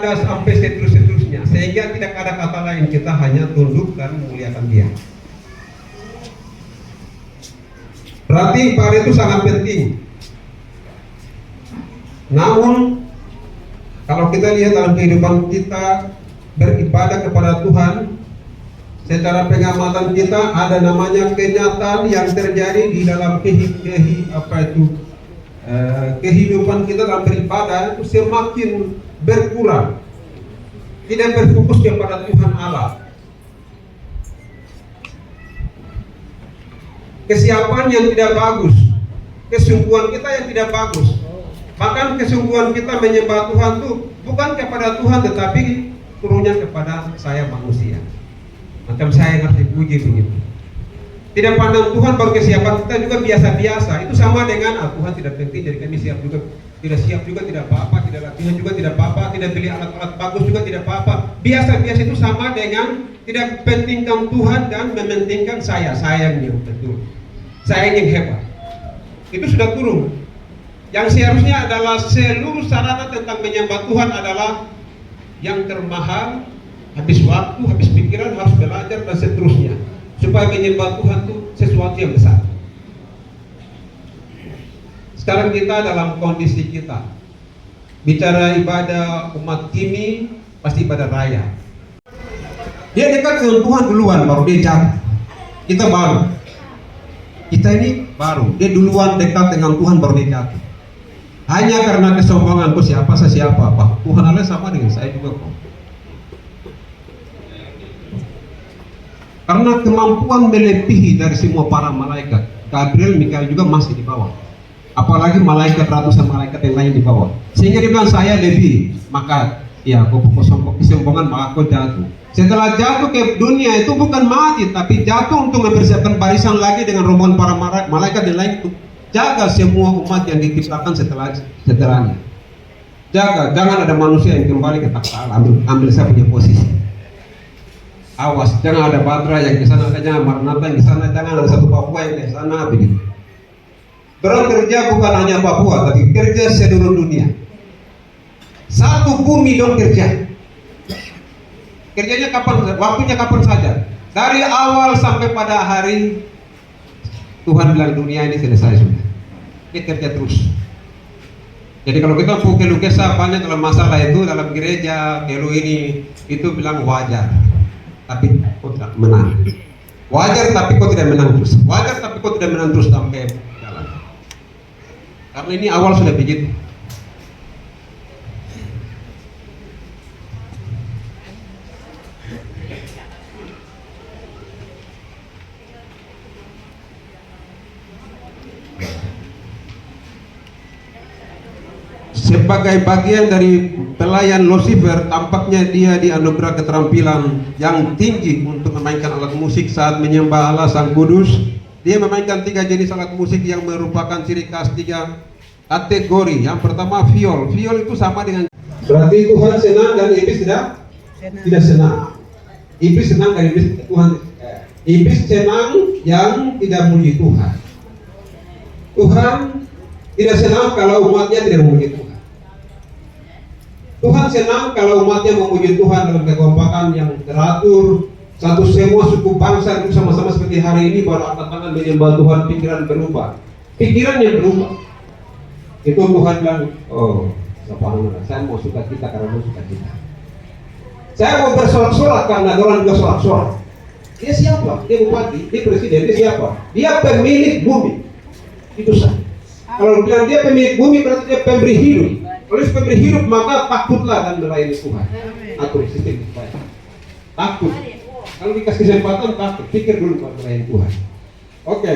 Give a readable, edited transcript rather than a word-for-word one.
ada sampai seterusnya, sehingga tidak ada kata lain, kita hanya tunduk dan memuliakan Dia. Berarti ibadah itu sangat penting. Namun kalau kita lihat dalam kehidupan kita beribadah kepada Tuhan, secara pengamatan kita ada namanya kenyataan yang terjadi di dalam kehidupan kita dalam beribadah itu semakin berkurang, tidak berfokus kepada Tuhan Allah. Kesiapan yang tidak bagus, kesungguhan kita yang tidak bagus. Bahkan kesungguhan kita menyembah Tuhan itu bukan kepada Tuhan, tetapi turunnya kepada saya manusia. Macam saya ngerti puji begitu. Tidak pandang Tuhan, baru kesiapan kita juga biasa-biasa. Itu sama dengan Tuhan tidak penting, jadi kami siap juga. Tidak siap juga tidak apa-apa, tidak latihan juga tidak apa-apa, tidak beli alat-alat bagus juga tidak apa-apa. Biasa-biasa itu sama dengan tidak pentingkan Tuhan dan mementingkan saya yang betul. Saya yang hebat. Itu sudah turun. Yang seharusnya adalah seluruh sarana tentang menyembah Tuhan adalah yang termahal, habis waktu, habis pikiran, harus belajar dan seterusnya, supaya menyembah Tuhan itu sesuatu yang besar. Sekarang kita dalam kondisi kita bicara ibadah umat kini pasti ibadah raya. Dia dekat dengan Tuhan duluan, baru dia jatuh. Kita baru. Kita ini baru. Dia duluan dekat dengan Tuhan, baru dia jatuh. Hanya karena kesombonganku, siapa saya siapa, Pak. Tuhan Allah sama dengan saya juga kok. Karena kemampuan melebihi dari semua para malaikat, Gabriel, Mikael juga masih di bawah. Apalagi malaikat, ratusan malaikat yang lain di bawah. Sehingga dia bilang saya lebih, maka ya kau kesombongan maka kau jatuh. Setelah jatuh ke dunia itu bukan mati, tapi jatuh untuk mempersiapkan barisan lagi dengan rombongan para malaikat yang lain itu. Jaga semua umat yang diciptakan setelahnya. Jaga, jangan ada manusia yang kembali ke takhta Allah, ambil saya punya posisi. Awas, jangan ada Badra yang ke sana, jangan Maranatha yang ke sana, jangan ada satu Papua yang ke sana begitu. Dorang kerja bukan hanya Papua, tapi kerja seluruh dunia. Satu bumi dong kerja. Kerjanya kapan? Waktunya kapan saja. Dari awal sampai pada hari Tuhan bilang dunia ini selesai sudah. Kita kerja terus. Jadi kalau kita keluh kesah banyak dalam masalah itu dalam gereja, keluh ini itu bilang wajar. Tapi kau tidak menang. Wajar tapi kau tidak menang terus. Wajar tapi kau tidak menang terus sampai jalan. Karena ini awal sudah begitu. Sebagai bagian dari pelayan Lucifer, tampaknya dia dianugerah keterampilan yang tinggi untuk memainkan alat musik saat menyembah Allah Sang Kudus. Dia memainkan 3 jenis alat musik yang merupakan ciri khas 3 kategori. Yang pertama viol. Viol itu sama dengan, berarti Tuhan senang dan iblis tidak senang. Iblis senang dan iblis Tuhan. Iblis senang yang tidak memuji Tuhan. Tuhan tidak senang kalau umatnya tidak memuji Tuhan. Tuhan senang kalau umatnya memuji Tuhan dalam kekompakan yang teratur. Satu semua suku bangsa itu sama-sama seperti hari ini baru angkat tangan menyembah Tuhan, pikiran berubah. Pikiran yang berubah. Itu Tuhan bilang, oh, saya mau suka kita karena mau suka kita. Saya mau bersorak-sorak karena orang juga sorak-sorak. Dia siapa? Dia bupati, dia presiden, dia siapa? Dia pemilik bumi. Itu sah. Kalau bilang dia pemilik bumi berarti dia pemberi hidup. Kalau pemberi hidup maka takutlah dan melayani Tuhan. Atur sistem baik. Takut. Kalau dikasih kesempatan takut, pikir dulu buat melayani Tuhan. Oke.